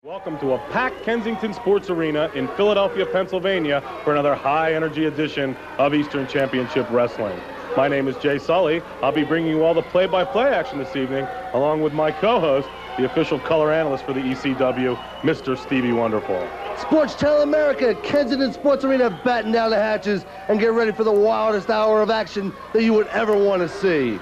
Welcome to a packed Kensington Sports Arena in Philadelphia, Pennsylvania for another high-energy edition of Eastern Championship Wrestling. My name is Jay Sully. I'll be bringing you all the play-by-play action this evening, along with my co-host, the official color analyst for the ECW, Mr. Stevie Wonderful. Sports Channel America, Kensington Sports Arena, batten down the hatches and get ready for the wildest hour of action that you would ever want to see.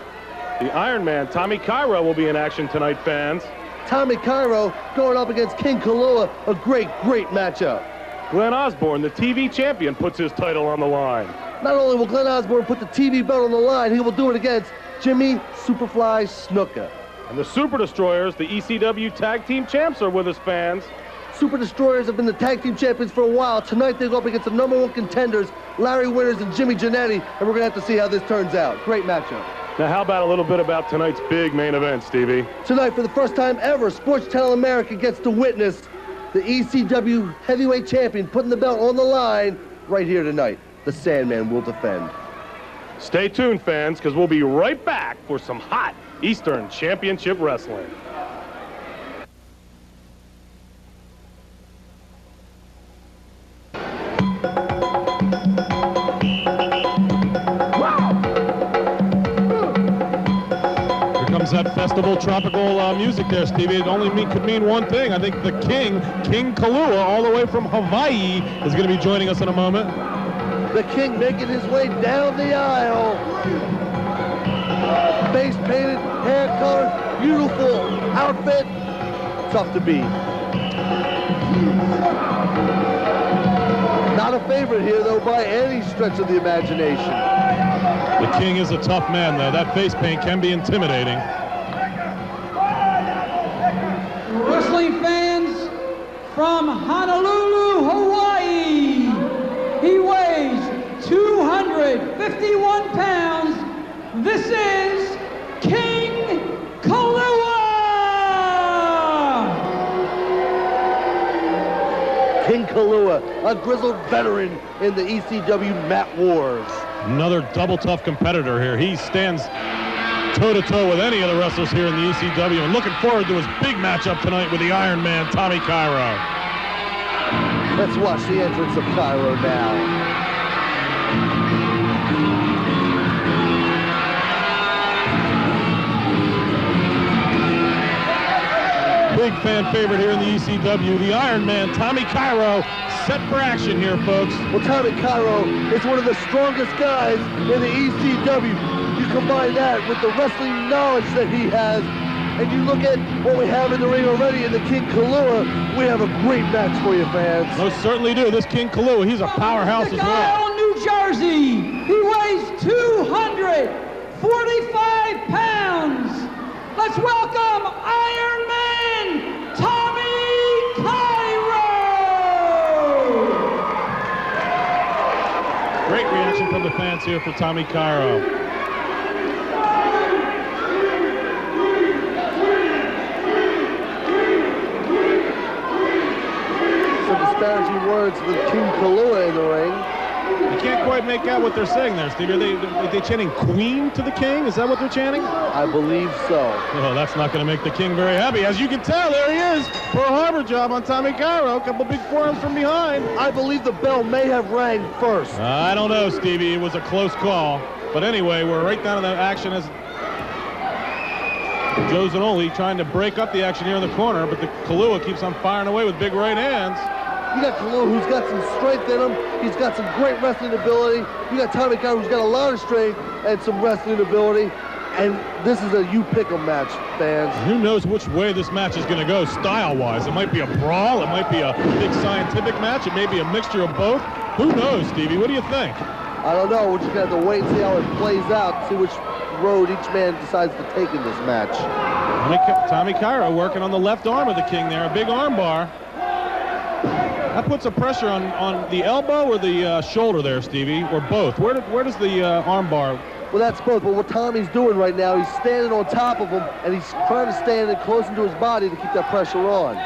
The Iron Man, Tommy Cairo, will be in action tonight, fans. Tommy Cairo going up against King Kalua, a great matchup. Glenn Osborne, the TV champion, puts his title on the line. Not only will Glenn Osborne put the TV belt on the line, he will do it against Jimmy Superfly Snuka. And the Super Destroyers, the ECW Tag Team Champs, are with us, fans. Super Destroyers have been the tag team champions for a while. Tonight they go up against the #1 contenders, Larry Winters and Jimmy Jannetty, and we're going to have to see how this turns out. Great matchup. Now, how about a little bit about tonight's big main event, Stevie? Tonight, for the first time ever, Sports Channel America gets to witness the ECW heavyweight champion putting the belt on the line right here tonight. The Sandman will defend. Stay tuned, fans, because we'll be right back for some hot Eastern Championship Wrestling. That festival tropical music there, Stevie. It only could mean one thing. I think the King Kalua, all the way from Hawaii, is going to be joining us in a moment. The King making his way down the aisle. Face painted, hair colored, beautiful outfit. Tough to beat. Not a favorite here, though, by any stretch of the imagination. The King is a tough man, though. That face paint can be intimidating. Wrestling fans from Honolulu, Hawaii. He weighs 251 pounds. This is King Kalua! King Kalua, a grizzled veteran in the ECW mat wars. Another double tough competitor here. He stands toe-to-toe with any of the wrestlers here in the ECW, and looking forward to his big matchup tonight with the Iron Man, Tommy Cairo. Let's watch the entrance of Cairo now. Big fan favorite here in the ECW, the Iron Man, Tommy Cairo, set for action here, folks. Well, Tommy Cairo is one of the strongest guys in the ECW. You combine that with the wrestling knowledge that he has, and you look at what we have in the ring already in the King Kalua, we have a great match for you, fans. Most certainly do. This King Kalua, he's a powerhouse as well. From New Jersey, he weighs 245 pounds. Let's welcome Iron Man, Tommy Cairo! Great reaction from the fans here for Tommy Cairo. Some disparaging words with King Kalua in the ring. I can't quite make out what they're saying there, Steve. Are they chanting Queen to the King? Is that what they're chanting? I believe so. Oh, that's not going to make the King very happy. As you can tell, there he is. Pearl Harbor job on Tommy Cairo. A couple big forearms from behind. I believe the bell may have rang first. I don't know, Stevie. It was a close call. But anyway, we're right down to the action as Joe Zanoli trying to break up the action here in the corner, but the Kalua keeps on firing away with big right hands. You got Kalua, who's got some strength in him. He's got some great wrestling ability. You got Tommy Cairo, who's got a lot of strength and some wrestling ability. And this is a you-pick-em match, fans. Who knows which way this match is going to go style-wise. It might be a brawl. It might be a big scientific match. It may be a mixture of both. Who knows, Stevie? What do you think? I don't know. We're just going to have to wait and see how it plays out, see which road each man decides to take in this match. Tommy Cairo working on the left arm of the King there, a big arm bar. That puts a pressure on the elbow or the shoulder there, Stevie, or both. Where does the arm bar? Well, that's both, but what Tommy's doing right now, he's standing on top of him, and he's trying to stand in close into his body to keep that pressure on.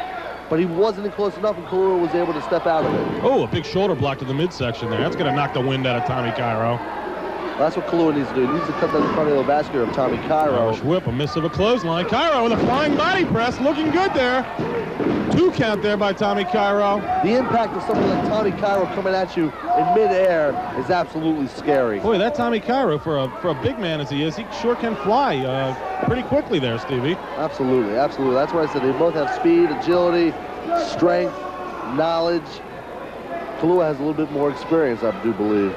But he wasn't in close enough, and Kalua was able to step out of it. Oh, a big shoulder block to the midsection there. That's going to knock the wind out of Tommy Cairo. That's what Kalua needs to do. He needs to cut down the cardiovascular of Tommy Cairo. Irish whip, a miss of a clothesline. Cairo with a flying body press, looking good there. 2 count there by Tommy Cairo. The impact of someone like Tommy Cairo coming at you in midair is absolutely scary. Boy, that Tommy Cairo, for a big man as he is, he sure can fly pretty quickly there, Stevie. Absolutely, absolutely. That's why I said they both have speed, agility, strength, knowledge. Kalua has a little bit more experience, I do believe.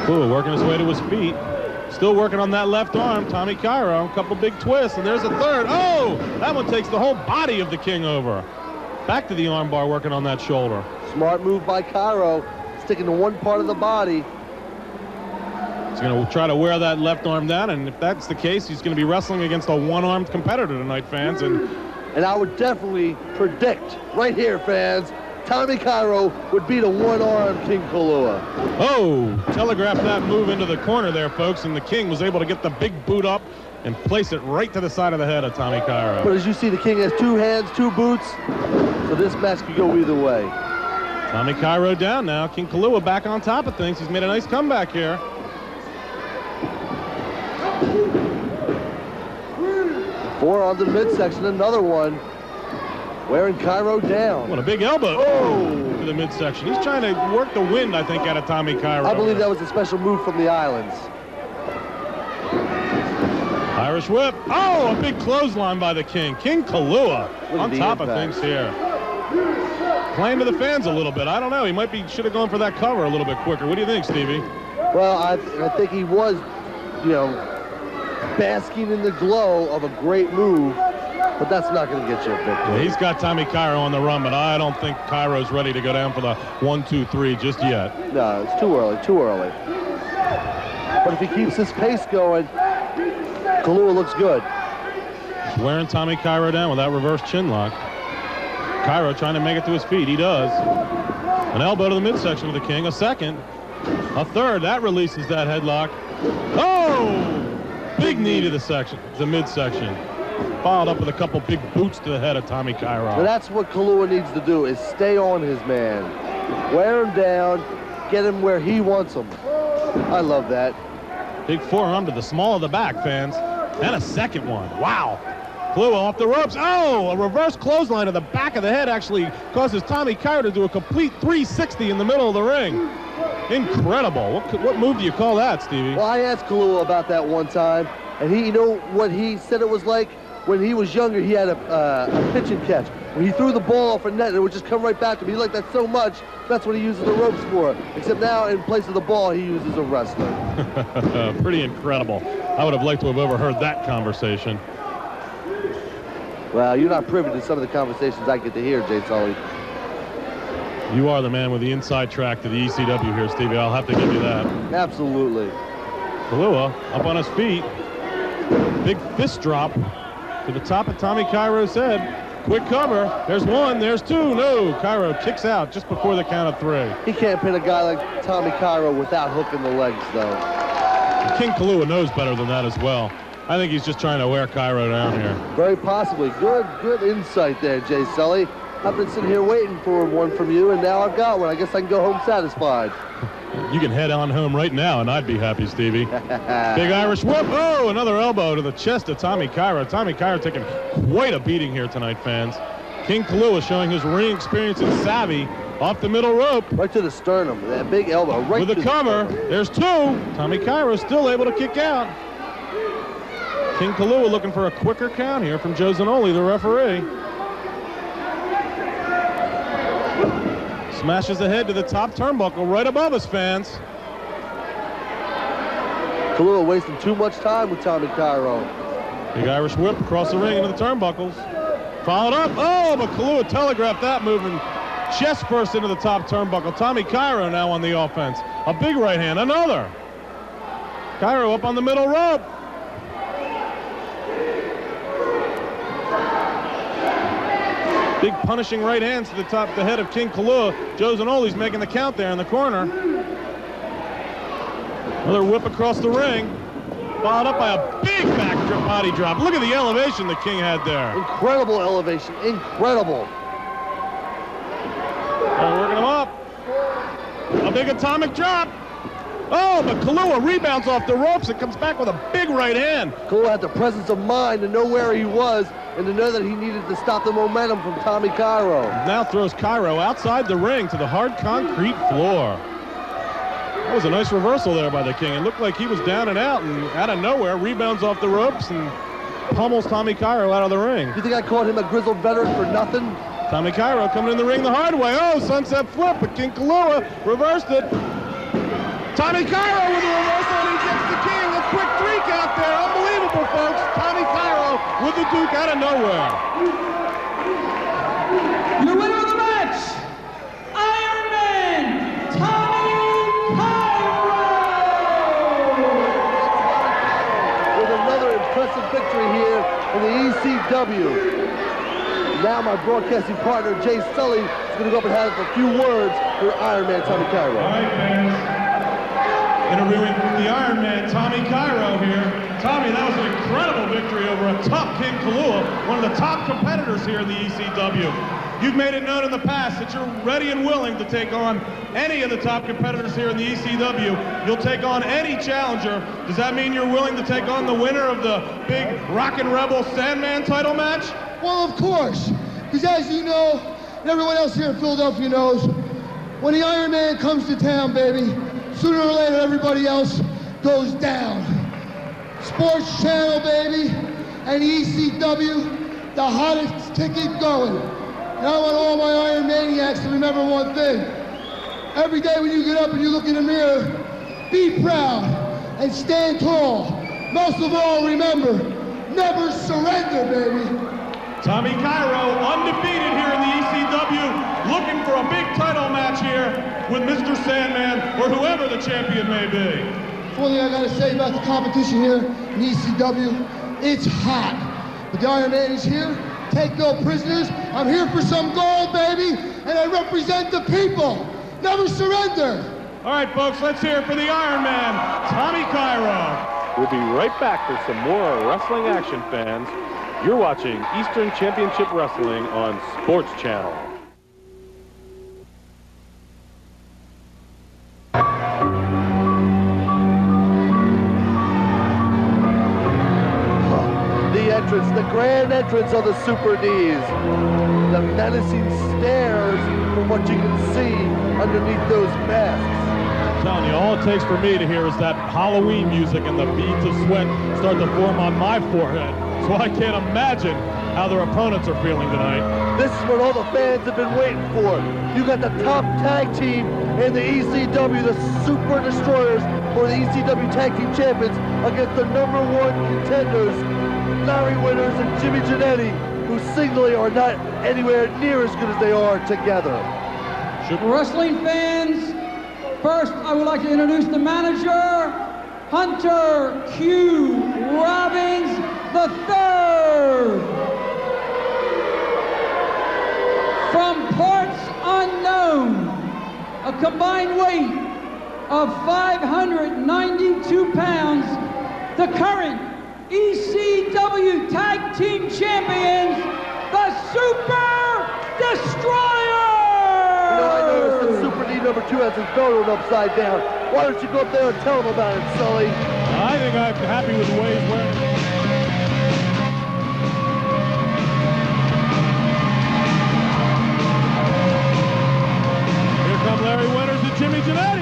Kalua working his way to his feet. Still working on that left arm. Tommy Cairo, a couple big twists, and there's a third. Oh, that one takes the whole body of the King over. Back to the arm bar, working on that shoulder. Smart move by Cairo, sticking to one part of the body. He's going to try to wear that left arm down, and if that's the case, he's going to be wrestling against a one-armed competitor tonight, fans. And I would definitely predict, right here, fans, Tommy Cairo would beat a one-armed King Kalua. Oh, telegraphed that move into the corner there, folks, and the King was able to get the big boot up and place it right to the side of the head of Tommy Cairo. But as you see, the King has 2 hands, 2 boots, so this match could go either way. Tommy Cairo down now. King Kalua back on top of things. He's made a nice comeback here. Forearm to the midsection, another one. Wearing Cairo down. What a big elbow. Oh! To the midsection. He's trying to work the wind, I think, out of Tommy Cairo. I believe that was a special move from the islands. Irish whip. Oh, a big clothesline by the King. King Kalua on top of things here. Playing to the fans a little bit. I don't know. He should have gone for that cover a little bit quicker. What do you think, Stevie? Well, I think he was, basking in the glow of a great move, but that's not going to get you a victory. Yeah, he's got Tommy Cairo on the run, but I don't think Cairo's ready to go down for the 1, 2, 3 just yet. No, it's too early, too early. But if he keeps his pace going, Kalua looks good. He's wearing Tommy Cairo down with that reverse chin lock. Cairo trying to make it to his feet. He does. An elbow to the midsection of the King. A second. A third. That releases that headlock. Oh! Big knee to the midsection. Followed up with a couple big boots to the head of Tommy Cairo. But that's what Kalua needs to do, is stay on his man. Wear him down. Get him where he wants him. I love that. Big forearm to the small of the back, fans. And a second one. Wow. Kalua off the ropes. Oh, a reverse clothesline to the back of the head actually causes Tommy Cairo to do a complete 360 in the middle of the ring. Incredible. What move do you call that, Stevie? Well, I asked Kalua about that one time, and you know what he said it was like? When he was younger, he had a pitch and catch. When he threw the ball off a net, it would just come right back to him. He liked that so much, that's what he uses the ropes for. Except now, in place of the ball, he uses a wrestler. Pretty incredible. I would have liked to have overheard that conversation. Well, you're not privy to some of the conversations I get to hear, Jay Sully. You are the man with the inside track to the ECW here, Stevie. I'll have to give you that. Absolutely. Kalua up on his feet. Big fist drop to the top of Tommy Cairo's head. Quick cover. There's one. There's two. No. Cairo kicks out just before the count of 3. He can't pin a guy like Tommy Cairo without hooking the legs, though. King Kalua knows better than that as well. I think he's just trying to wear Cairo down here. Very possibly. Good insight there, Jay Sully. I've been sitting here waiting for one from you, and now I've got one. I guess I can go home satisfied. You can head on home right now, and I'd be happy, Stevie. Big Irish whip. Oh, another elbow to the chest of Tommy Cairo. Tommy Cairo taking quite a beating here tonight, fans. King Kalua showing his ring experience and savvy off the middle rope. Right to the sternum. That big elbow. Right with a cover. There's 2. Tommy Cairo still able to kick out. King Kalua looking for a quicker count here from Joe Zanoli, the referee. Smashes ahead to the top turnbuckle right above us, fans. Kalua wasting too much time with Tommy Cairo. Big Irish whip across the ring into the turnbuckles. Followed up. Oh, but Kalua telegraphed that move and chest first into the top turnbuckle. Tommy Cairo now on the offense. A big right hand. Another. Cairo up on the middle rope. Big punishing right hands to the head of King Kalua. Joe Zanoli's making the count there in the corner. Another whip across the ring. Followed up by a big back body drop. Look at the elevation the King had there. Incredible elevation. Incredible. Working him up. A big atomic drop. Oh, but Kalua rebounds off the ropes and comes back with a big right hand. Kalua had the presence of mind to know where he was and to know that he needed to stop the momentum from Tommy Cairo. Now throws Cairo outside the ring to the hard concrete floor. That was a nice reversal there by the King. It looked like he was down and out of nowhere, rebounds off the ropes and pummels Tommy Cairo out of the ring. You think I called him a grizzled veteran for nothing? Tommy Cairo coming in the ring the hard way. Oh, sunset flip, but King Kalua reversed it. Tommy Cairo with a reversal, and he gets the King. A quick 3 count there. Unbelievable, folks. Tommy Cairo with the Duke out of nowhere. Your winner of the match, Iron Man, Tommy Cairo. With another impressive victory here in the ECW. Now my broadcasting partner, Jay Sully, is going to go up and have a few words for Iron Man Tommy Cairo. All right, fans. Interviewing the Iron Man, Tommy Cairo here. Tommy, that was an incredible victory over a tough King Kalua, one of the top competitors here in the ECW. You've made it known in the past that you're ready and willing to take on any of the top competitors here in the ECW. You'll take on any challenger. Does that mean you're willing to take on the winner of the big Rockin' Rebel Sandman title match? Well, of course, because as you know, and everyone else here in Philadelphia knows, when the Iron Man comes to town, baby, sooner or later everybody else goes down. Sports Channel, baby, and ECW, the hottest ticket going. And I want all my Iron Maniacs to remember one thing. Every day when you get up and you look in the mirror, be proud and stand tall. Most of all, remember, never surrender, baby. Tommy Cairo, undefeated here in the ECW, looking for a big title match here with Mr. Sandman or whoever the champion may be. One thing I gotta say about the competition here in ECW, it's hot. But the Iron Man is here, take no prisoners. I'm here for some gold, baby, and I represent the people. Never surrender. All right, folks, let's hear it for the Iron Man, Tommy Cairo. We'll be right back for some more wrestling action, fans. You're watching Eastern Championship Wrestling on Sports Channel. The entrance, the grand entrance of the Super Ds. The menacing stares from what you can see underneath those masks. I'm telling you, all it takes for me to hear is that Halloween music and the beads of sweat start to form on my forehead. So I can't imagine how their opponents are feeling tonight. This is what all the fans have been waiting for. You got the top tag team in the ECW, the Super Destroyers, for the ECW Tag Team Champions against the #1 contenders, Larry Winters and Jimmy Jannetty, who singly are not anywhere near as good as they are together. Wrestling fans, first I would like to introduce the manager, Hunter Q. Robbins III. From parts unknown, a combined weight of 592 pounds, the current ECW Tag Team Champions, the Super Destroyers! You know, I noticed that Super D #2 has his belt upside down. Why don't you go up there and tell him about it, Sully? I think I'm happy with the way he's wearing it. Here come Larry Winters and Jimmy Jannetty.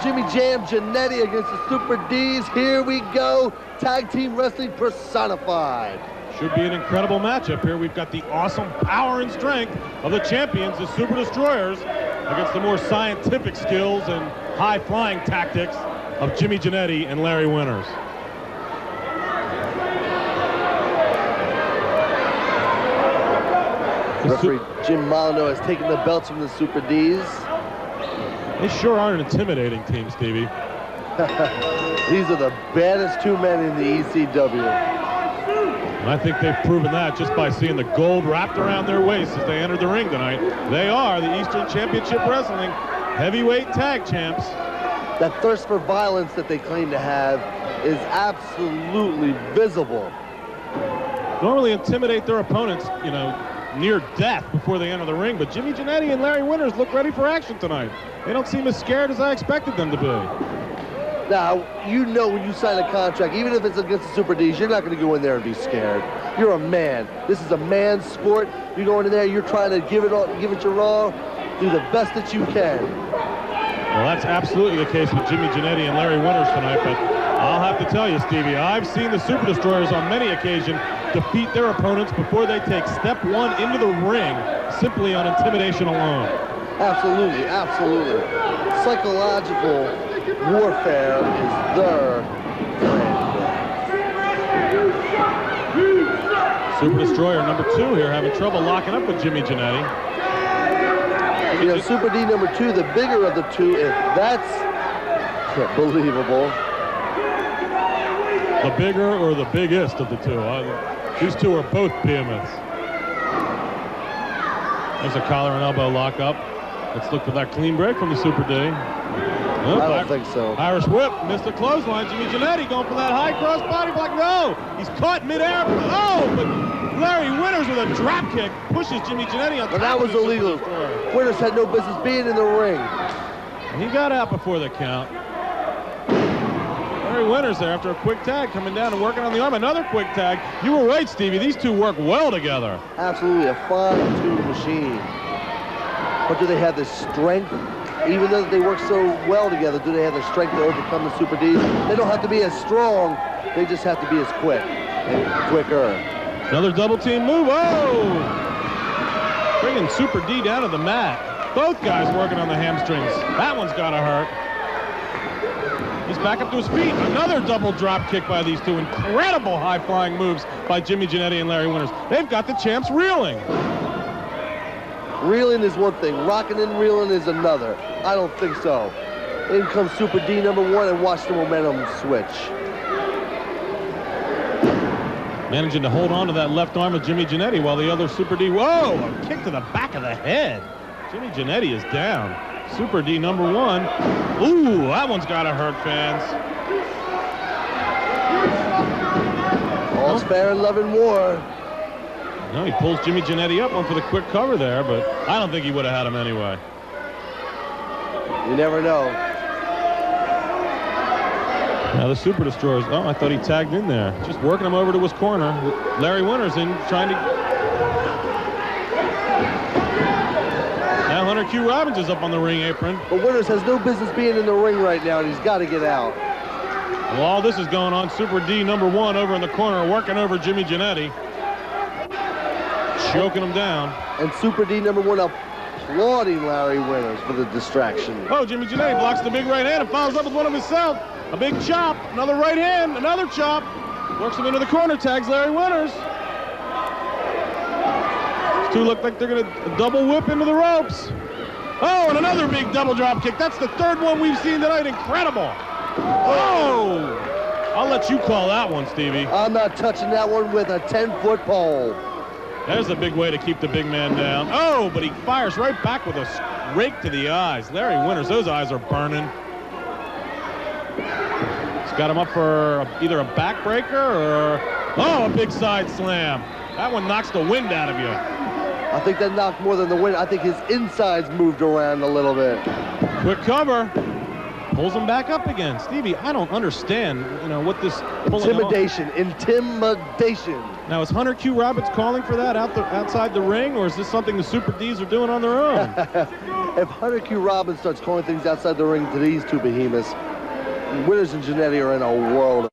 Jimmy Jam Jannetty against the Super Ds. Here we go. Tag team wrestling personified. Should be an incredible matchup here. We've got the awesome power and strength of the champions, the Super Destroyers, against the more scientific skills and high-flying tactics of Jimmy Jannetty and Larry Winters. Referee Jim Molyneux has taken the belts from the Super Ds. They sure are an intimidating team, Stevie. These are the baddest two men in the ECW. And I think they've proven that just by seeing the gold wrapped around their waists as they entered the ring tonight. They are the Eastern Championship Wrestling heavyweight tag champs. That thirst for violence that they claim to have is absolutely visible. Normally intimidate their opponents, you know, near death before they enter the ring, but Jimmy Jannetty and Larry Winters look ready for action tonight. They don't seem as scared as I expected them to be. Now, you know when you sign a contract, even if it's against the Super Ds, you're not going to go in there and be scared. You're a man. This is a man's sport. You're going in there, you're trying to give it your all, do the best that you can. Well, that's absolutely the case with Jimmy Jannetty and Larry Winters tonight, but I'll have to tell you, Stevie, I've seen the Super Destroyers on many occasions defeat their opponents before they take step one into the ring simply on intimidation alone. Absolutely, absolutely. Psychological warfare is their friend. Super Destroyer number 2 here having trouble locking up with Jimmy Jannetty. You know, Super D number 2, the bigger of the two, if that's believable. The bigger or the biggest of the two? These two are both behemoths. There's a collar and elbow lockup. Let's look for that clean break from the Super D. Oh, I don't think so. Irish whip, missed a clothesline. Jimmy Jannetty going for that high cross body block. No, he's caught midair. Oh, but Larry Winters with a drop kick pushes Jimmy Jannetty on top. But that was illegal. Winters had no business being in the ring. He got out before the count. Larry Winters there after a quick tag coming down and working on the arm. Another quick tag. You were right, Stevie. These two work well together. Absolutely a fine-tuned machine. But do they have the strength? Even though they work so well together, do they have the strength to overcome the Super Ds? They don't have to be as strong. They just have to be as quick and quicker. Another double team move. Oh! Bringing Super D down to the mat. Both guys working on the hamstrings. That one's got to hurt. He's back up to his feet. Another double drop kick by these two. Incredible high-flying moves by Jimmy Jannetty and Larry Winters. They've got the champs reeling. Reeling is one thing. Rocking and reeling is another. I don't think so. In comes Super D number 1 and watch the momentum switch. Managing to hold on to that left arm of Jimmy Jannetty while the other Super D, whoa, a kick to the back of the head. Jimmy Jannetty is down. Super D number 1. Ooh, that one's got to hurt, fans. All's fair in love and war. No, he pulls Jimmy Jannetty up, went for the quick cover there, but I don't think he would have had him anyway. You never know. Now the Super Destroyers, oh, I thought he tagged in there. Just working him over to his corner. Larry Winters in, trying to... Now Hunter Q. Robbins is up on the ring apron. But Winters has no business being in the ring right now, and he's got to get out. Well, all this is going on. Super D number 1 over in the corner, working over Jimmy Jannetty. Choking him down. And Super D number 1 applauding Larry Winters for the distraction. Oh, Jimmy Jannetty blocks the big right hand and follows up with one of himself. A big chop, another right hand, another chop. Works him into the corner, tags Larry Winters. These two look like they're going to double whip into the ropes. Oh, and another big double drop kick. That's the third one we've seen tonight. Incredible. Oh! I'll let you call that one, Stevie. I'm not touching that one with a 10-foot pole. There's a big way to keep the big man down. Oh, but he fires right back with a rake to the eyes. Larry Winters, those eyes are burning. He's got him up for either a backbreaker or, oh, a big side slam. That one knocks the wind out of you. I think that knocked more than the wind. I think his insides moved around a little bit. Quick cover. Pulls him back up again. Stevie, I don't understand, you know, what this intimidation. Now, is Hunter Q. Robbins calling for that outside the ring, or is this something the Super Ds are doing on their own? If Hunter Q. Robbins starts calling things outside the ring to these two behemoths, Winters and Jannetty are in a world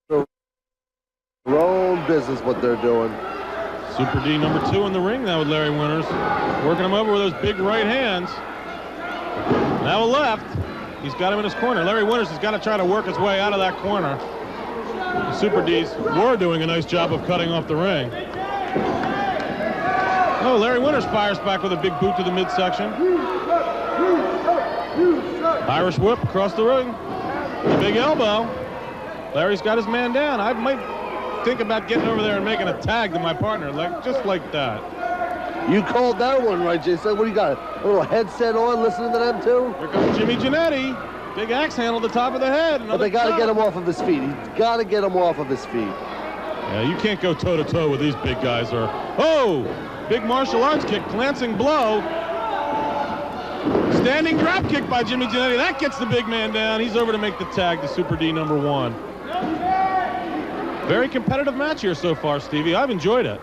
of their own business what they're doing. Super D number 2 in the ring now with Larry Winters. Working him over with those big right hands. Now a left. He's got him in his corner. Larry Winters has got to try to work his way out of that corner. The Super Ds were doing a nice job of cutting off the ring. Oh, Larry Winters fires back with a big boot to the midsection. Irish whip across the ring. A big elbow. Larry's got his man down. I might think about getting over there and making a tag to my partner, just like that. You called that one right, Jason. What do you got? A little headset on, listening to them too? Here comes Jimmy Jannetty. Big axe handle at the top of the head. But they got to get him off of his feet. He's got to get him off of his feet. Yeah, you can't go toe-to-toe with these big guys. Oh! Big martial arts kick, glancing blow. Standing drop kick by Jimmy Jannetty. That gets the big man down. He's over to make the tag to Super D number 1. Very competitive match here so far, Stevie. I've enjoyed it.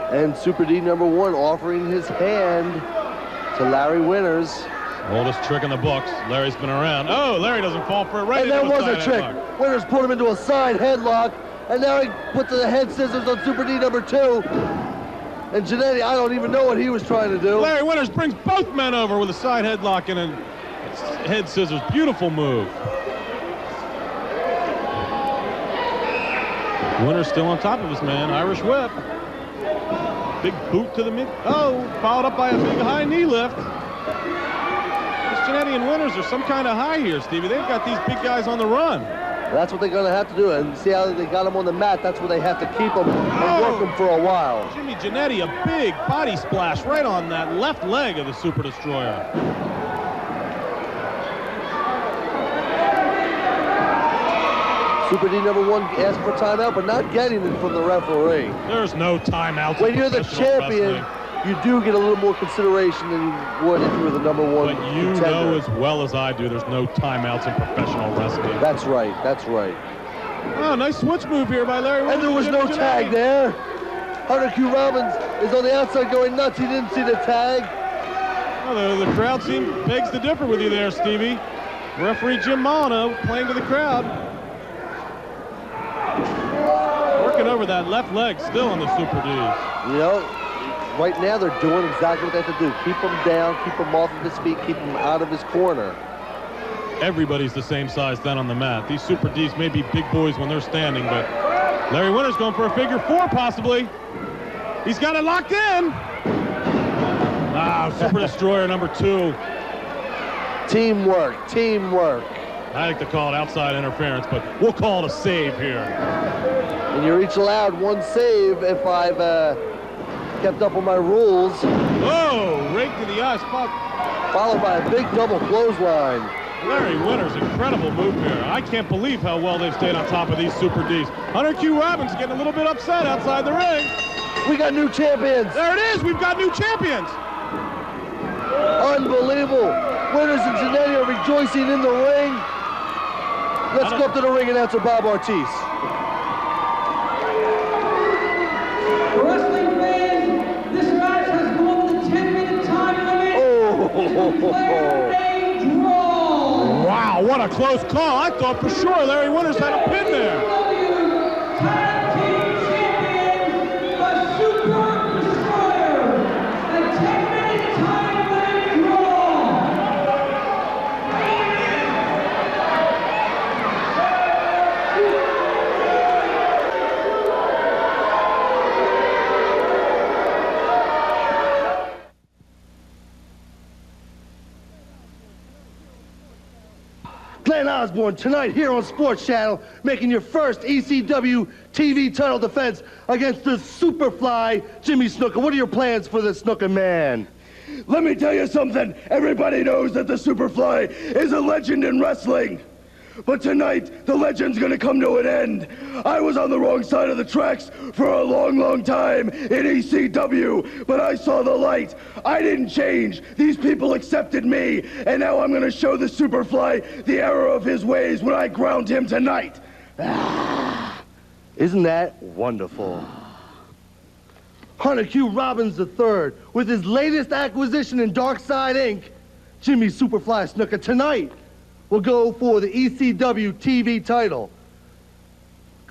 And Super D number 1 offering his hand to Larry Winters. Oldest trick in the books. Larry's been around. Oh, Larry doesn't fall for it. Right and that into was a a trick. Headlock. Winters put him into a side headlock. And now he put the head scissors on Super D number 2. And Jannetty, I don't even know what he was trying to do. Larry Winters brings both men over with a side headlock and a head scissors. Beautiful move. Winters still on top of his man. Irish whip. Big boot to the mid. Oh, followed up by a big high knee lift. Jannetty and Winters are some kind of high here, Stevie. They've got these big guys on the run. That's what they're going to have to do. And see how they got him on the mat. That's where they have to keep him and work him for a while. Jimmy Jannetty, a big body splash right on that left leg of the Super Destroyer. Super D number 1 asked for timeout, but not getting it from the referee. There's no timeouts. When you're the champion, you do get a little more consideration than you would if you were the number 1 But you contender. know as well as I do, there's no timeouts in professional wrestling. That's right. That's right. Oh, nice switch move here by Larry Winters. And there was no tag there. Hunter Q. Robbins is on the outside going nuts. He didn't see the tag. Well, the crowd begs to differ with you there, Stevie. Referee Jim Molyneux playing to the crowd. Working over that left leg still on the Super Ds. You know, right now they're doing exactly what they have to do. Keep him down, keep him off of his feet, keep him out of his corner. Everybody's the same size down on the mat. These Super Ds may be big boys when they're standing, but Larry Winters going for a figure 4 possibly. He's got it locked in. Ah, Super Destroyer number 2. Teamwork, teamwork. I like to call it outside interference, but we'll call it a save here. And you're each allowed 1 save if I've kept up on my rules. Oh, rake to the eye spot. Followed by a big double clothesline. Larry Winters, incredible move here. I can't believe how well they've stayed on top of these Super Ds. Hunter Q. Robbins getting a little bit upset outside the ring. We got new champions. There it is. We've got new champions. Unbelievable. Winters and Jannetty are rejoicing in the ring. Let's go up to the ring and answer Bob Ortiz. Wrestling fans, this match has gone to the 10-minute time limit. Declared a draw. Wow, what a close call. I thought for sure Larry Winters had a pin there. ECW Tag Team Champions, the Super Destroyer. A 10-minute time limit draw. Glenn Osborne tonight here on Sports Channel, making your first ECW TV title defense against the Superfly Jimmy Snuka. What are your plans for the Snuka man? Let me tell you something. Everybody knows that the Superfly is a legend in wrestling. But tonight, the legend's gonna come to an end. I was on the wrong side of the tracks for a long, long time in ECW, but I saw the light. I didn't change. These people accepted me, and now I'm gonna show the Superfly the error of his ways when I ground him tonight. Isn't that wonderful? Hunter Q. Robbins III, with his latest acquisition in Darkside Inc., Jimmy Superfly Snuka tonight will go for the ECW TV title.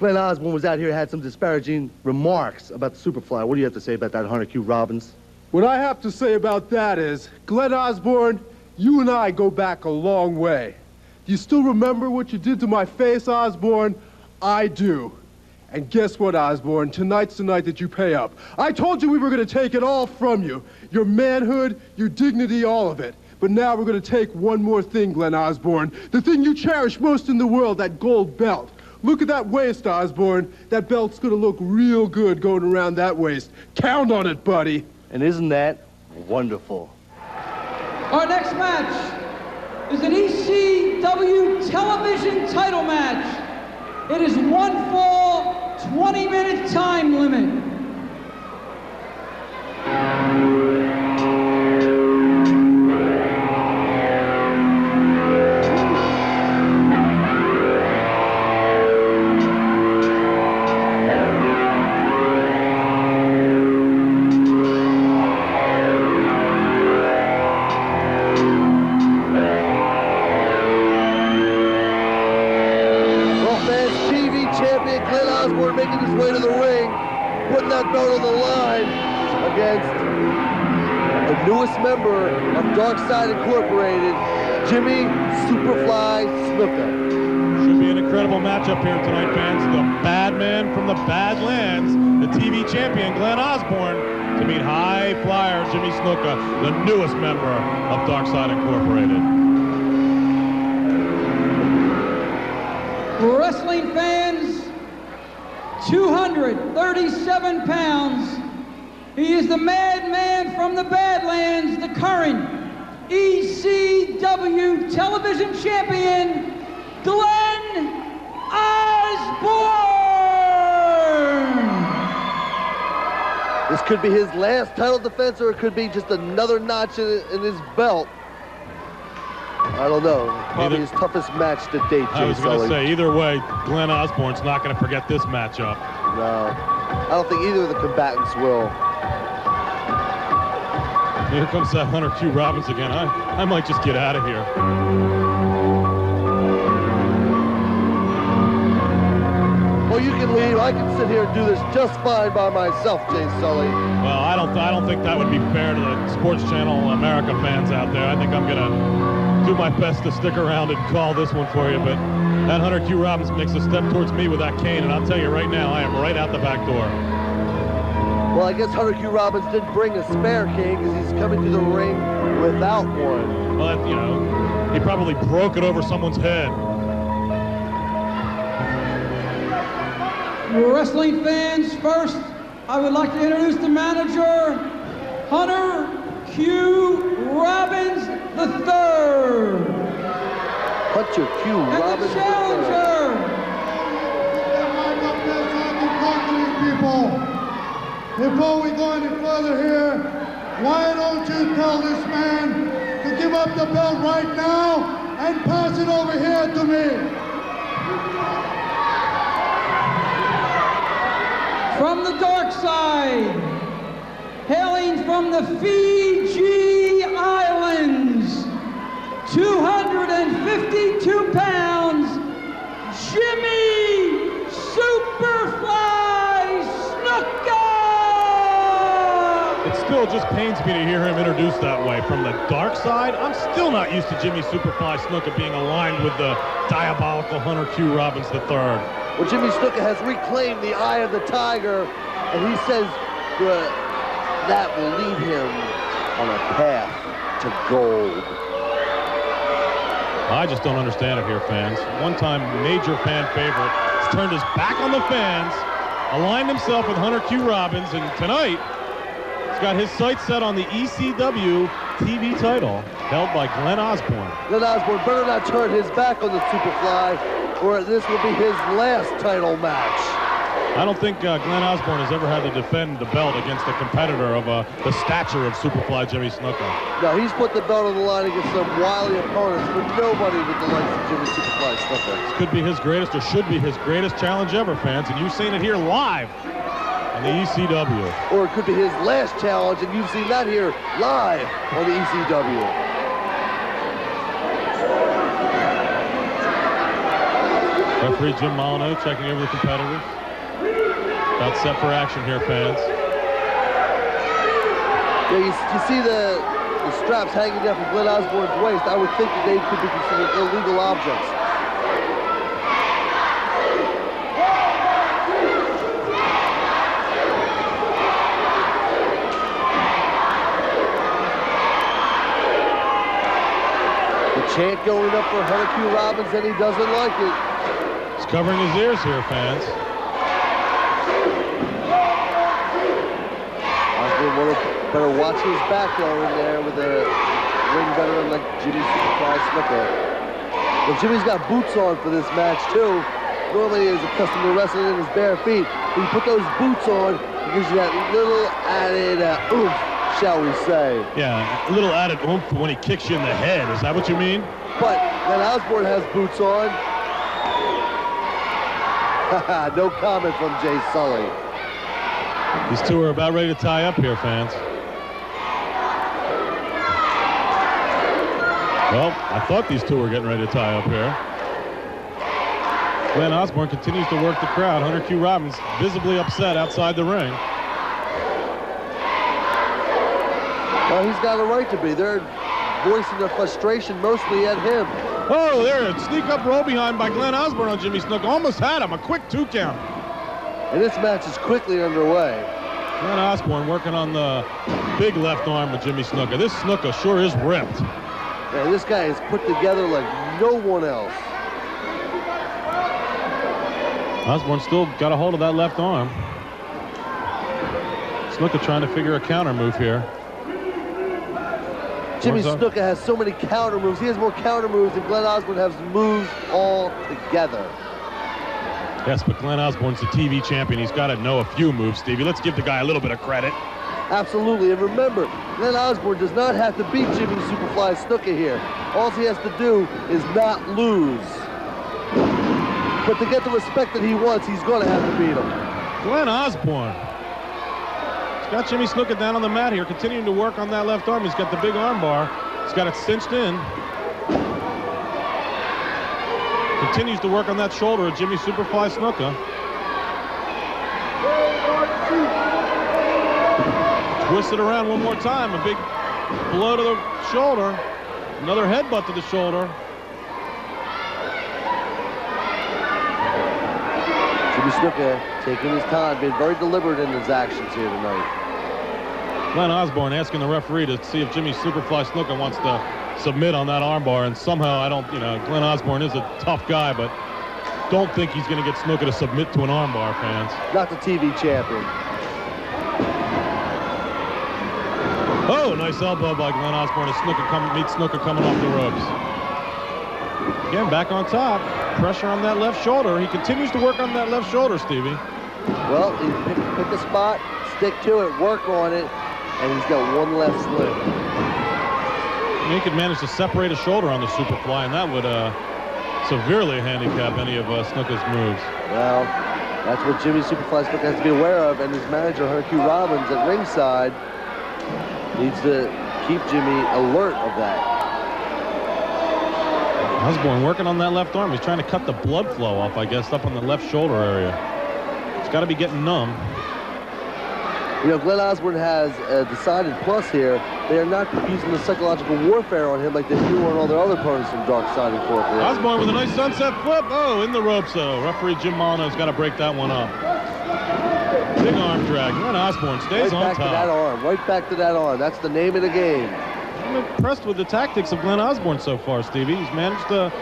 Glenn Osborne was out here, had some disparaging remarks about the Superfly. What do you have to say about that, Hunter Q. Robbins? What I have to say about that is, Glenn Osborne, you and I go back a long way. Do you still remember what you did to my face, Osborne? I do. And guess what, Osborne? Tonight's the night that you pay up. I told you we were going to take it all from you. Your manhood, your dignity, all of it. But now we're going to take one more thing, Glenn Osborne. The thing you cherish most in the world, that gold belt. Look at that waist, Osborne. That belt's going to look real good going around that waist. Count on it, buddy. And isn't that wonderful? Our next match is an ECW television title match. It is 1 fall, 20-minute time limit. Making his way to the ring, putting that belt on the line against the newest member of Dark Side Incorporated, Jimmy Superfly Snuka. Should be an incredible matchup here tonight, fans. The bad man from the Badlands, the TV champion, Glenn Osborne, to meet high flyer Jimmy Snuka, the newest member of Dark Side Incorporated. Wrestling fans, 237 pounds. He is the madman from the Badlands, the current ECW television champion, Glenn Osborne. This could be his last title defense, or it could be just another notch in his belt. I don't know. Probably his toughest match to date, Jay I was going to Sully. say, either way, Glenn Osborne's not going to forget this matchup. No, I don't think either of the combatants will. Here comes that Hunter Q. Robbins again. I might just get out of here. Well, you can leave. I can sit here and do this just fine by myself, Jay Sully. Well, I don't think that would be fair to the Sports Channel America fans out there. I think I'm going to do my best to stick around and call this one for you, but that Hunter Q. Robbins makes a step towards me with that cane, and I'll tell you right now, I am right out the back door. Well, I guess Hunter Q. Robbins did bring a spare cane because he's coming to the ring without one. Well, you know, he probably broke it over someone's head. Wrestling fans, first, I would like to introduce the manager, Hunter Q. Robbins III. Hunter Q. Robbins And the challenger. People, before we go any further here, why don't you tell this man to give up the belt right now and pass it over here to me? From the dark side, hailing from the Fiji Islands, 252 pounds, Jimmy Superfly Snuka! It still just pains me to hear him introduced that way. From the dark side, I'm still not used to Jimmy Superfly Snuka being aligned with the diabolical Hunter Q. Robbins III. Well, Jimmy Snuka has reclaimed the eye of the tiger, and he says that will lead him on a path to gold. I just don't understand it here, fans. One-time major fan favorite has turned his back on the fans, aligned himself with Hunter Q. Robbins, and tonight he's got his sights set on the ECW TV title held by Glenn Osborne. Glenn Osborne better not turn his back on the Superfly, or this will be his last title match. I don't think Glenn Osborne has ever had to defend the belt against a competitor of the stature of Superfly Jimmy Snuka. No, he's put the belt on the line against some wily opponents, but nobody with the likes of Jimmy Superfly Snuka. This could be his greatest, or should be his greatest challenge ever, fans, and you've seen it here live on the ECW. Or it could be his last challenge, and you've seen that here live on the ECW. Referee Jim Molyneux checking over the competitors. About set for action here, fans. Yeah, you see the straps hanging down from Glenn Osborne's waist. I would think that they could be considered illegal objects. The chant going up for Hunter Q. Robbins, and he doesn't like it. He's covering his ears here, fans. Osborne better watch his back though in there with a ring veteran like Jimmy Superfly Snuka. Well, Jimmy's got boots on for this match too. Normally he's accustomed to wrestling in his bare feet. When you put those boots on, it gives you that little added oomph, shall we say. Yeah, a little added oomph when he kicks you in the head. Is that what you mean? But when Osborne has boots on, no comment from Jay Sully. These two are about ready to tie up here, fans. Well, I thought these two were getting ready to tie up here. Glenn Osborne continues to work the crowd. Hunter Q. Robbins visibly upset outside the ring. Well, he's got a right to be. They're voicing their frustration mostly at him. Oh, there, a sneak up roll behind by Glenn Osborne on Jimmy Snuka. Almost had him, a quick 2 count. And this match is quickly underway. Glenn Osborne working on the big left arm of Jimmy Snuka. This Snuka sure is ripped. Man, this guy is put together like no one else. Osborne still got a hold of that left arm. Snuka trying to figure a counter move here. Jimmy Snuka has so many counter moves. He has more counter moves than Glenn Osborne has moves all together. Yes, but Glenn Osborne's the TV champion. He's got to know a few moves, Stevie. Let's give the guy a little bit of credit. Absolutely, and remember, Glenn Osborne does not have to beat Jimmy Superfly Snuka here. All he has to do is not lose. But to get the respect that he wants, he's going to have to beat him. Glenn Osborne. He's got Jimmy Snuka down on the mat here, continuing to work on that left arm. He's got the big arm bar. He's got it cinched in. Continues to work on that shoulder of Jimmy Superfly Snuka. Twist it around one more time. A big blow to the shoulder. Another headbutt to the shoulder. Jimmy Snuka taking his time, being very deliberate in his actions here tonight. Glenn Osborne asking the referee to see if Jimmy Superfly Snuka wants to submit on that armbar, and somehow Glenn Osborne is a tough guy, but don't think he's going to get Snuka to submit to an armbar, fans. Not the TV champion. Oh, nice elbow by Glenn Osborne as meets Snuka coming off the ropes. Again, back on top. Pressure on that left shoulder. He continues to work on that left shoulder, Stevie. Well, he pick a spot, stick to it, work on it, and he's got one left slip. He could manage to separate a shoulder on the Superfly, and that would severely handicap any of Snuka's moves. Well, that's what Jimmy Superfly Snuka has to be aware of, and his manager, Hunter Q. Robbins, at ringside, needs to keep Jimmy alert of that. Osborne working on that left arm. He's trying to cut the blood flow off, I guess, up on the left shoulder area. It's got to be getting numb. You know, Glenn Osborne has a decided plus here. They are not using the psychological warfare on him like they do on all their other opponents from Dark Side Incorporated. Osborne with a nice sunset flip. Oh, in the ropes, though. Referee Jim Molyneux's got to break that one up. Big arm drag. Glenn Osborne stays on top. Right back to that arm. Right back to that arm. That's the name of the game. I'm impressed with the tactics of Glenn Osborne so far, Stevie. He's managed to,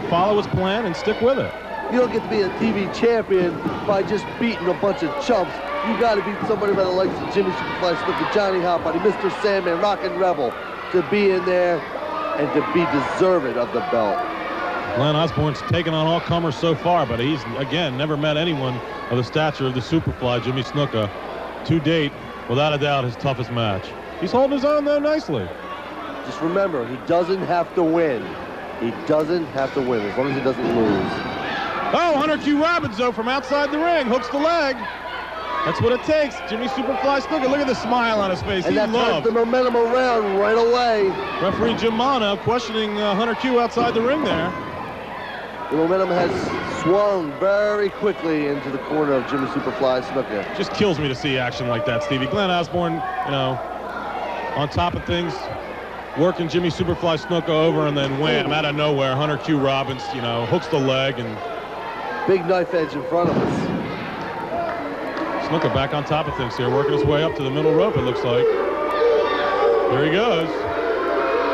follow his plan and stick with it. You don't get to be a TV champion by just beating a bunch of chumps. You got to beat somebody by the likes of Jimmy Superfly Snuka, Johnny Hotbody, Mr. Sandman, Rockin' Rebel to be in there and to be deserving of the belt. Glenn Osborne's taken on all comers so far, but he's, again, never met anyone of the stature of the Superfly, Jimmy Snuka. To date, without a doubt, his toughest match. He's holding his own, though, nicely. Just remember, he doesn't have to win. He doesn't have to win, as long as he doesn't lose. Oh, Hunter Q. Robbins, though, from outside the ring, hooks the leg. That's what it takes. Jimmy Superfly Snuka, look at the smile on his face. And that turns the momentum around right away. Referee Jim Molyneux questioning Hunter Q outside the ring there. The momentum has swung very quickly into the corner of Jimmy Superfly Snuka. Just kills me to see action like that, Stevie. Glenn Osborne, you know, on top of things, working Jimmy Superfly Snuka over, and then wham, out of nowhere, Hunter Q. Robbins, you know, hooks the leg, and big knife edge in front of us. Snuka back on top of things here, working his way up to the middle rope, it looks like. There he goes.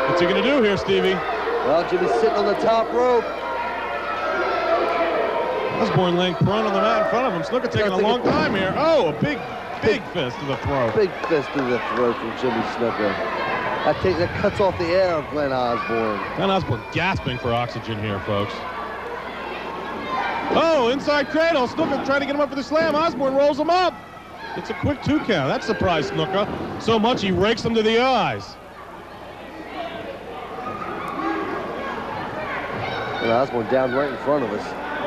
What's he going to do here, Stevie? Well, Jimmy's sitting on the top rope. Osborne laying prone on the mat in front of him. Snuka taking a long time here. Oh, a big fist to the throat. Big fist to the throat from Jimmy Snuka. That cuts off the air of Glenn Osborne. Glenn Osborne gasping for oxygen here, folks. Oh, inside cradle. Snuka trying to get him up for the slam. Osborne rolls him up. It's a quick 2 count. That surprised Snuka so much he rakes him to the eyes. And Osborne down right in front of us.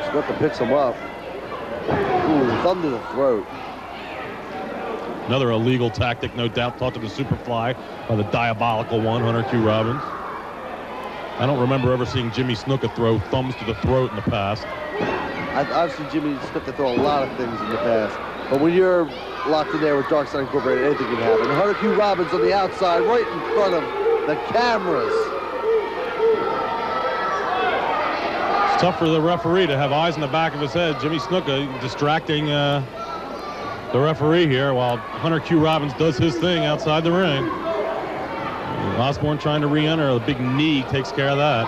Snuka picks him up. Ooh, thumb to the throat. Another illegal tactic, no doubt, taught to the Superfly by the diabolical one, Hunter Q. Robbins. I don't remember ever seeing Jimmy Snuka throw thumbs to the throat in the past. I've seen Jimmy Snuka throw a lot of things in the past. But when you're locked in there with Dark Side Incorporated, anything can happen. Hunter Q. Robbins on the outside, right in front of the cameras. It's tough for the referee to have eyes in the back of his head. Jimmy Snuka distracting the referee here while Hunter Q. Robbins does his thing outside the ring. Osborne trying to re-enter. A big knee takes care of that.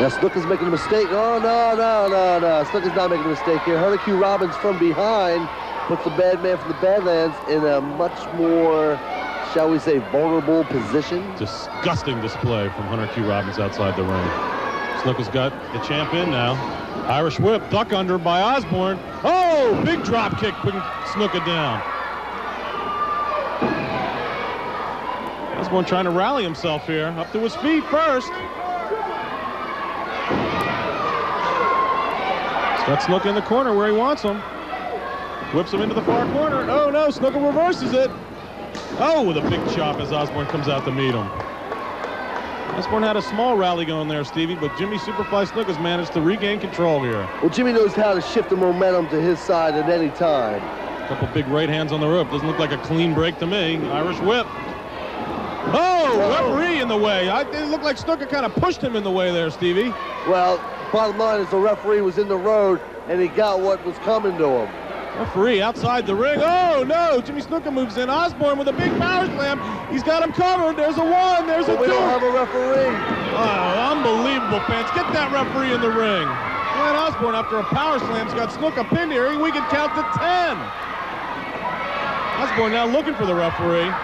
Now Snuka's making a mistake. Oh, no. Snuka's not making a mistake here. Hunter Q. Robbins from behind puts the bad man from the Badlands in a much more, shall we say, vulnerable position. Disgusting display from Hunter Q. Robbins outside the ring. Snuka's got the champ in now. Irish whip, duck under by Osborne. Oh, big drop kick putting Snuka down. Osborne trying to rally himself here. Up to his feet first. He's got Snuka in the corner where he wants him. Whips him into the far corner. Oh no, Snuka reverses it. Oh, with a big chop as Osborne comes out to meet him. Osborne had a small rally going there, Stevie, but Jimmy Superfly Snuka's managed to regain control here. Well, Jimmy knows how to shift the momentum to his side at any time. A couple big right hands on the rope. Doesn't look like a clean break to me. Irish whip. Oh, referee in the way. It looked like Snuka kind of pushed him in the way there, Stevie. Well, bottom line is the referee was in the road, and he got what was coming to him. Referee outside the ring. Oh, no. Jimmy Snuka moves in. Osborne with a big power slam. He's got him covered. There's a 1. There's a 2. We don't have a referee. Oh, unbelievable, fans. Get that referee in the ring. Glenn Osborne, after a power slam's got Snuka pinned here. We can count to 10. Osborne now looking for the referee.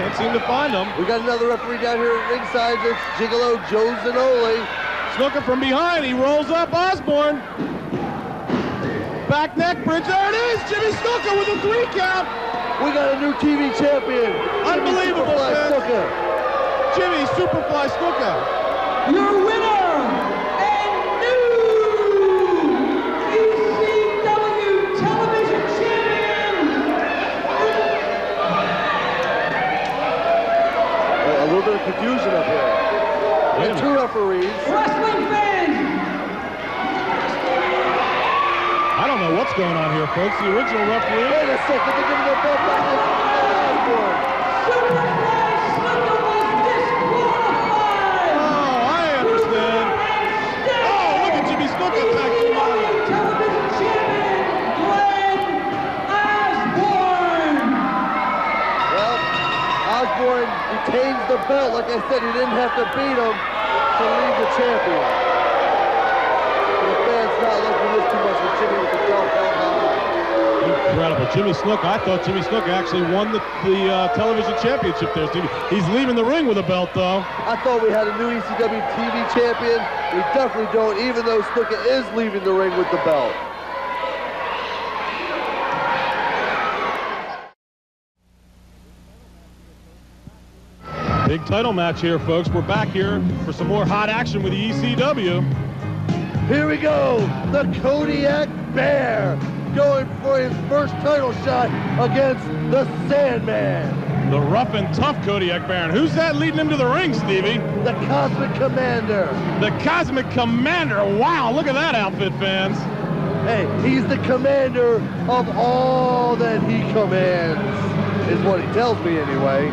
Can't seem to find him. We got another referee down here at ringside. It's Gigolo Joe Zanoli. Snuka from behind. He rolls up Osborne. Back neck bridge. There it is. Jimmy Snuka with a 3 count. We got a new TV champion. Unbelievable, man. Jimmy Superfly Snuka. Your winner and new ECW television champion. A little bit of confusion up here. We have 2 referees. Wrestling fans. I don't know what's going on here, folks. The original referee. Wait a second, they're giving their belt back to Osborne. Superfly Snuka was disqualified. Oh, I understand. Oh, look at Jimmy Snuka attacking him. Television champion Glenn Osborne. Well, Osborne retains the belt. Like I said, he didn't have to beat him to leave the champion. The fans not liking this too much with Jimmy with the belt held high. Incredible. Jimmy Snuka. I thought Jimmy Snuka actually won the television championship there, Stevie. He's leaving the ring with a belt, though. I thought we had a new ECW TV champion. We definitely don't, even though Snuka is leaving the ring with the belt. Big title match here, folks. We're back here for some more hot action with the ECW. Here we go, the Kodiak Bear going for his first title shot against the Sandman. The rough and tough Kodiak Baron. Who's that leading him to the ring, Stevie? The Cosmic Commander. The Cosmic Commander. Wow, look at that outfit, fans. Hey, he's the commander of all that he commands, is what he tells me anyway.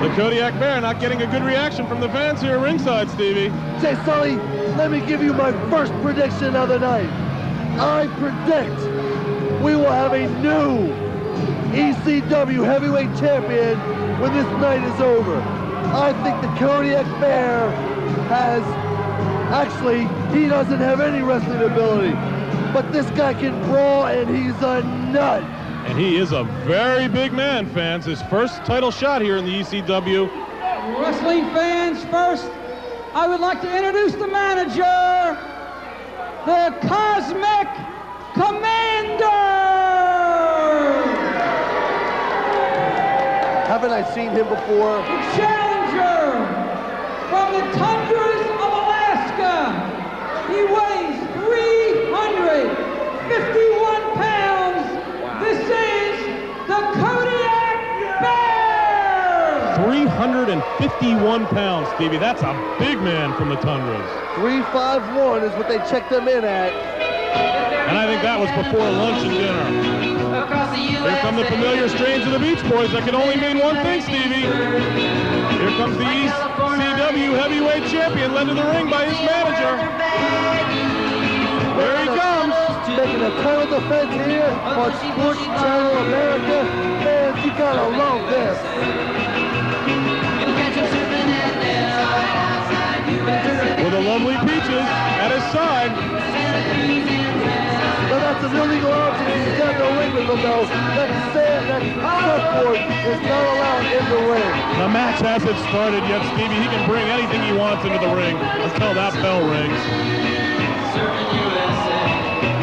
The Kodiak Bear not getting a good reaction from the fans here ringside, Stevie. Jay Sully, let me give you my first prediction of the night. I predict we will have a new ECW heavyweight champion when this night is over. I think the Kodiak Bear has, actually, he doesn't have any wrestling ability, but this guy can brawl and he's a nut. And he is a very big man, fans. His first title shot here in the ECW. Wrestling fans, first, I would like to introduce the manager, the Cosmic Commander. Haven't I seen him before? The challenger from the tundras of Alaska. He weighs 351 pounds. This is the Kodiak Bear! 351 pounds, Stevie. That's a big man from the tundras. 351 is what they checked him in at. And I think that was before lunch and dinner. Here come the familiar strains of the Beach Boys. That can only mean one thing, Stevie. Here comes the ECW heavyweight champion, led to the ring by his manager. There he comes. Making a title defense here on Sports Channel America. Man, you gotta love this. With the lovely Peaches at his side. Now that's an illegal object. He's got no ring with him though. That surfboard is not allowed in the ring. The match hasn't started yet, Stevie. He can bring anything he wants into the ring until that bell rings.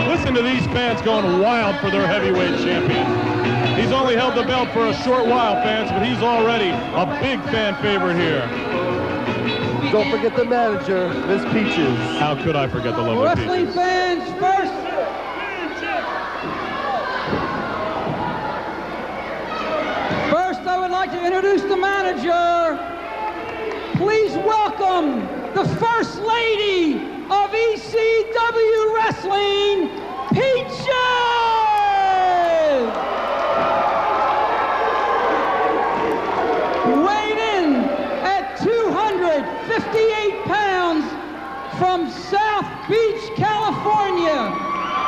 Listen to these fans going wild for their heavyweight champion. He's only held the belt for a short while, fans, but he's already a big fan favorite here. Don't forget the manager, Miss Peaches. How could I forget the lovely Wrestling Peaches? fans, first. First, I would like to introduce the manager. Please welcome the First Lady of ECW Wrestling, Peaches! Weighed in at 258 pounds from South Beach, California,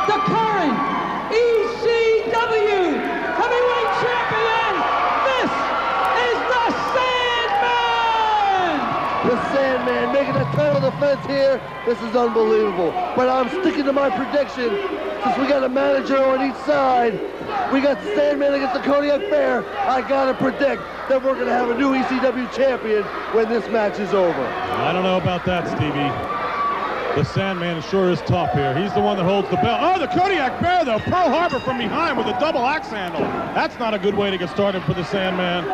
the current ECW heavyweight champion. This is the Sandman! The Sandman making a title defense here. This is unbelievable. But I'm sticking to my prediction. Since we got a manager on each side, we got the Sandman against the Kodiak Bear. I gotta predict that we're gonna have a new ECW champion when this match is over. I don't know about that, Stevie. The Sandman sure is tough here. He's the one that holds the belt. Oh, the Kodiak Bear, though. Pearl Harbor from behind with a double axe handle. That's not a good way to get started for the Sandman.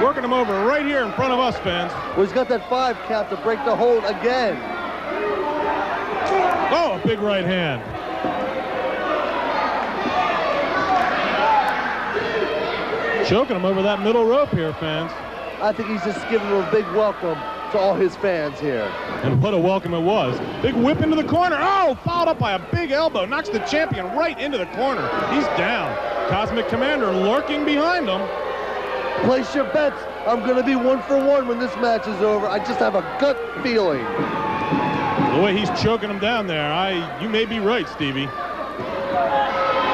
Working him over right here in front of us, fans. Well, he's got that 5 count to break the hold again. Oh, a big right hand. Choking him over that middle rope here, fans. I think he's just giving him a big welcome to all his fans here. And what a welcome it was. Big whip into the corner. Oh, followed up by a big elbow. Knocks the champion right into the corner. He's down. Cosmic Commander lurking behind him. Place your bets. I'm going to be 1 for 1 when this match is over. I just have a gut feeling. The way he's choking him down there, you may be right, Stevie.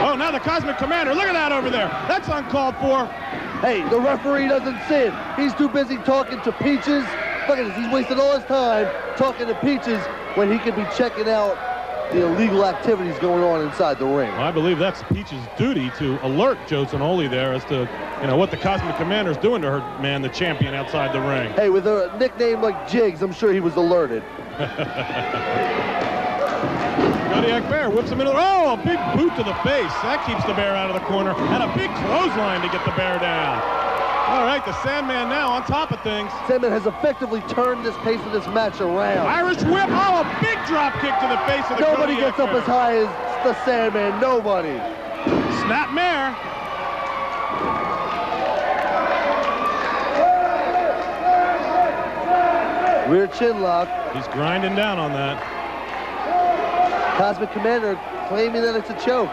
Oh, now the Cosmic Commander. Look at that over there. That's uncalled for. Hey, the referee doesn't see it. He's too busy talking to Peaches. Look at this. He's wasted all his time talking to Peaches when he could be checking out the illegal activities going on inside the ring. Well, I believe that's Peach's duty to alert Joe Zanoli there as to, what the Cosmic Commander's doing to her man, the champion, outside the ring. Hey, with a nickname like Jigs, I'm sure he was alerted. Kodiak Bear whips him into a big boot to the face. That keeps the bear out of the corner. And a big clothesline to get the bear down. All right, the Sandman now on top of things. Sandman has effectively turned this pace of this match around. Irish whip. Oh, a big drop kick to the face of the Nobody Kodiak gets up Bear. as high as the Sandman. Nobody. Snap mare. Rear chin lock. He's grinding down on that. Cosmic Commander claiming that it's a choke.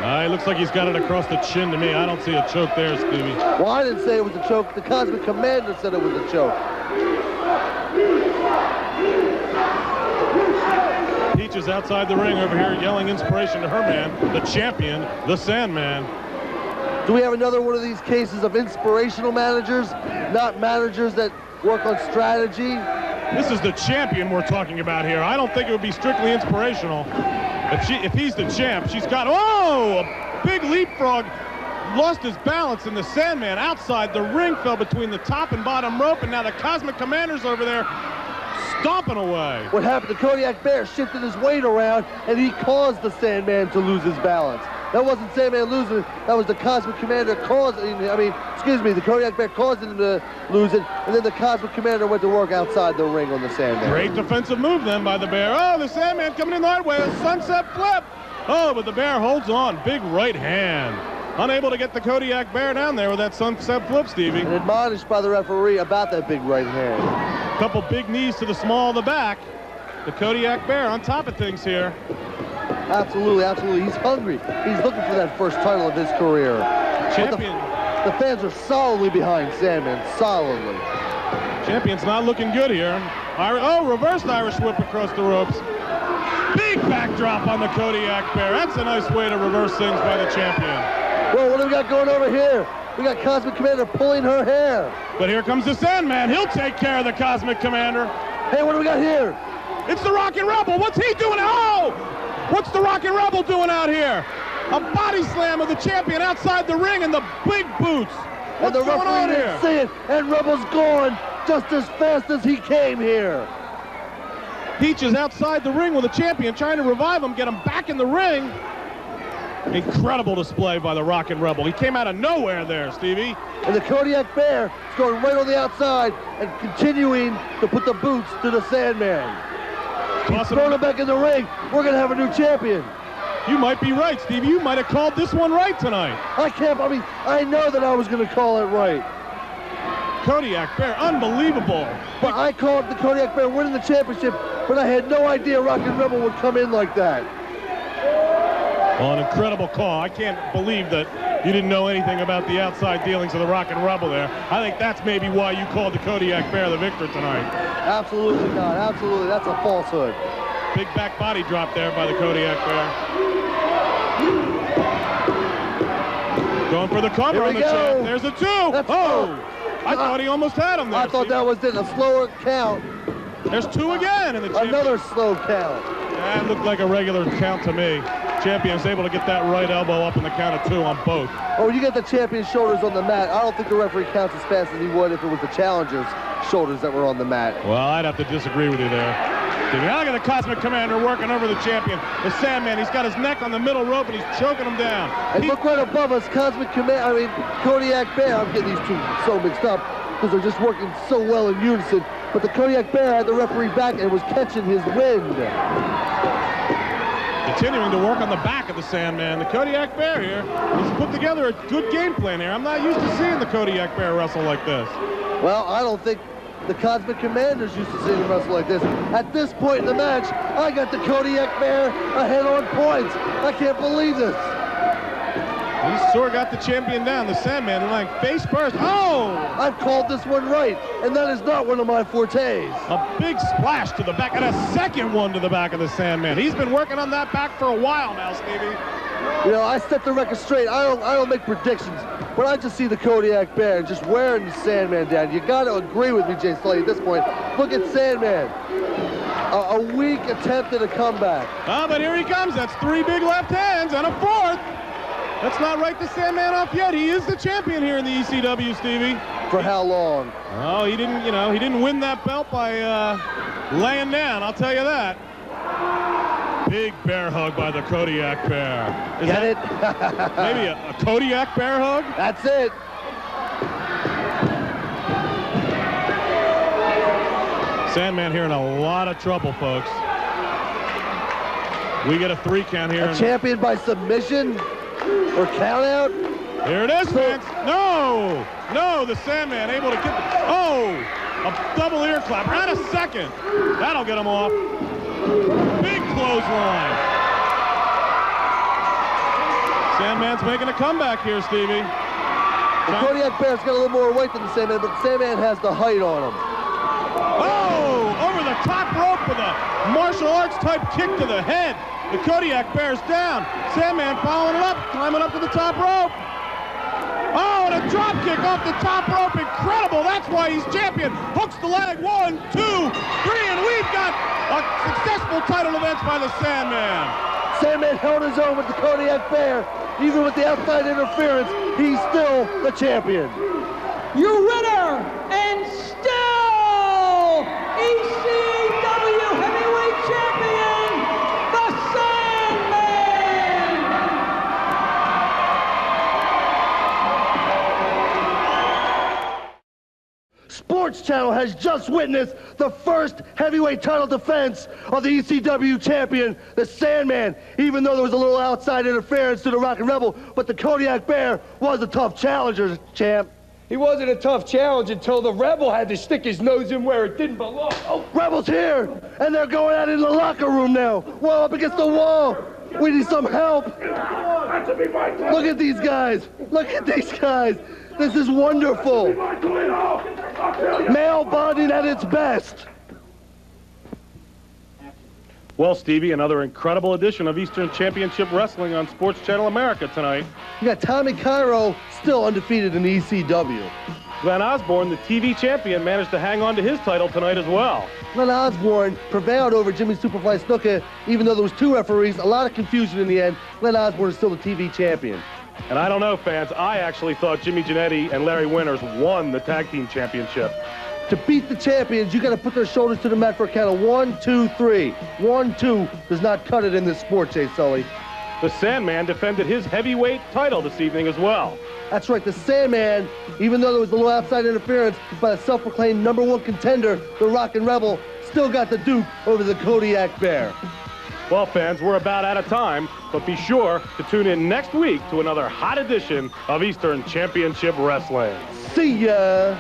It looks like he's got it across the chin to me. I don't see a choke there, Stevie. Well, I didn't say it was a choke. The Cosmic Commander said it was a choke. Peach is outside the ring over here yelling inspiration to her man, the champion, the Sandman. Do we have another one of these cases of inspirational managers, not managers that work on strategy? This is the champion we're talking about here. I don't think it would be strictly inspirational. If he's the champ, she's got, oh, a big leapfrog. Lost his balance, and the Sandman outside the ring fell between the top and bottom rope, and now the Cosmic Commander's over there stomping away. What happened to Kodiak Bear shifted his weight around, and he caused the Sandman to lose his balance. That wasn't Sandman losing it, that was the Cosmic Commander the Kodiak Bear causing him to lose it, and then the Cosmic Commander went to work outside the ring on the Sandman. Great defensive move then by the Bear. Oh, the Sandman coming in the hard way, a sunset flip. Oh, but the Bear holds on, big right hand. Unable to get the Kodiak Bear down there with that sunset flip, Stevie. And admonished by the referee about that big right hand. Couple big knees to the small of the back. The Kodiak Bear on top of things here. Absolutely, absolutely. He's hungry. He's looking for that first title of his career. Champion. The fans are solidly behind Sandman, solidly. Champion's not looking good here. Reversed Irish whip across the ropes. Big backdrop on the Kodiak Bear. That's a nice way to reverse things by the champion. Well, what do we got going over here? We got Cosmic Commander pulling her hair. But here comes the Sandman. He'll take care of the Cosmic Commander. Hey, what do we got here? It's the Rockin' Rebel. What's he doing? Oh! What's the Rockin' Rebel doing out here? A body slam of the champion outside the ring and the big boots. What's and the going on referee here? didn't see it, and Rebel's gone just as fast as he came here. Peach is outside the ring with the champion, trying to revive him, get him back in the ring. Incredible display by the Rockin' Rebel. He came out of nowhere there, Stevie. And the Kodiak Bear is going right on the outside and continuing to put the boots to the Sandman. He's throwing him back in the ring. We're going to have a new champion. You might be right, Stevie. You might have called this one right tonight. I know that I was going to call it right. Kodiak Bear, unbelievable. But I called the Kodiak Bear winning the championship, but I had no idea Rockin' Rebel would come in like that. Well, an incredible call. I can't believe that you didn't know anything about the outside dealings of the Rockin' Rebel there. I think that's maybe why you called the Kodiak Bear the victor tonight. Absolutely not. Absolutely. That's a falsehood. Big back body drop there by the Kodiak Bear. Going for the cover on the champ. There's a two. I thought he almost had him there. I thought that was it. A slower count. There's two again in the champion. Another slow count. That looked like a regular count to me. Champion's able to get that right elbow up in the count of two on both. Oh, you get the champion's shoulders on the mat. I don't think the referee counts as fast as he would if it was the challenger's shoulders that were on the mat. Well, I'd have to disagree with you there. Now look at the Cosmic Commander working over the champion. The Sandman, he's got his neck on the middle rope and he's choking him down. And look right above us, Kodiak Bear. I'm getting these two so mixed up because they're just working so well in unison. But the Kodiak Bear had the referee back and was catching his wind. Continuing to work on the back of the Sandman. The Kodiak Bear here has put together a good game plan here. I'm not used to seeing the Kodiak Bear wrestle like this. Well, I don't think the Cosmic Commander's used to seeing him wrestle like this. At this point in the match, I got the Kodiak Bear ahead on points. I can't believe this. He sure got the champion down. The Sandman lying face first. Oh! I've called this one right, and that is not one of my fortes. A big splash to the back, and a second one to the back of the Sandman. He's been working on that back for a while now, Stevie. You know, I set the record straight. I don't make predictions, but I just see the Kodiak Bear just wearing the Sandman down. You got to agree with me, Jay Slade, at this point. Look at Sandman. A weak attempt at a comeback. Oh, but here he comes. That's three big left hands and a fourth. Let's not write the Sandman off yet. He is the champion here in the ECW, Stevie. For how long? Oh, he didn't win that belt by laying down, I'll tell you that. Big bear hug by the Kodiak Bear. Get it? Maybe a Kodiak Bear hug? That's it. Sandman here in a lot of trouble, folks. We get a 3 count here. A champion by submission? or count out. Here it is, fans. No! No, the Sandman able to get the... Oh! A double ear clap. Not a second. That'll get him off. Big clothesline. Sandman's making a comeback here, Stevie. The Kodiak Bear's got a little more weight than the Sandman, but the Sandman has the height on him. Oh! Over the top rope with a martial arts type kick to the head. The Kodiak Bear's down. Sandman following it up, climbing up to the top rope. Oh, and a drop kick off the top rope. Incredible. That's why he's champion. Hooks the leg. 1, 2, 3, and we've got a successful title defense by the Sandman. Sandman held his own with the Kodiak Bear. Even with the outside interference, he's still the champion. Your winner and still ECW Heavyweight Champion, the Sandman! Sports Channel has just witnessed the first heavyweight title defense of the ECW champion, the Sandman. Even though there was a little outside interference to the Rockin' Rebel, but the Kodiak Bear was a tough challenger, champ. He wasn't a tough challenge until the Rebel had to stick his nose in where it didn't belong. Oh, Rebel's here, and they're going out in the locker room now. Whoa, up against the wall. We need some help. Look at these guys. Look at these guys. This is wonderful. Male bonding at its best. Well, Stevie, another incredible edition of Eastern Championship Wrestling on Sports Channel America tonight. You got Tommy Cairo still undefeated in the ECW. Glenn Osborne, the TV champion, managed to hang on to his title tonight as well. Glenn Osborne prevailed over Jimmy Superfly Snuka, even though there was 2 referees, a lot of confusion in the end. Glenn Osborne is still the TV champion. And I don't know, fans, I actually thought Jimmy Jannetty and Larry Winters won the tag team championship. To beat the champions, you got to put their shoulders to the mat for a count of 1, 2, 3. 1, 2 does not cut it in this sport, Jay Sully. The Sandman defended his heavyweight title this evening as well. That's right, the Sandman, even though there was a little outside interference by the self-proclaimed #1 contender, the Rockin' Rebel, still got the Duke over the Kodiak Bear. Well, fans, we're about out of time, but be sure to tune in next week to another hot edition of Eastern Championship Wrestling. See ya!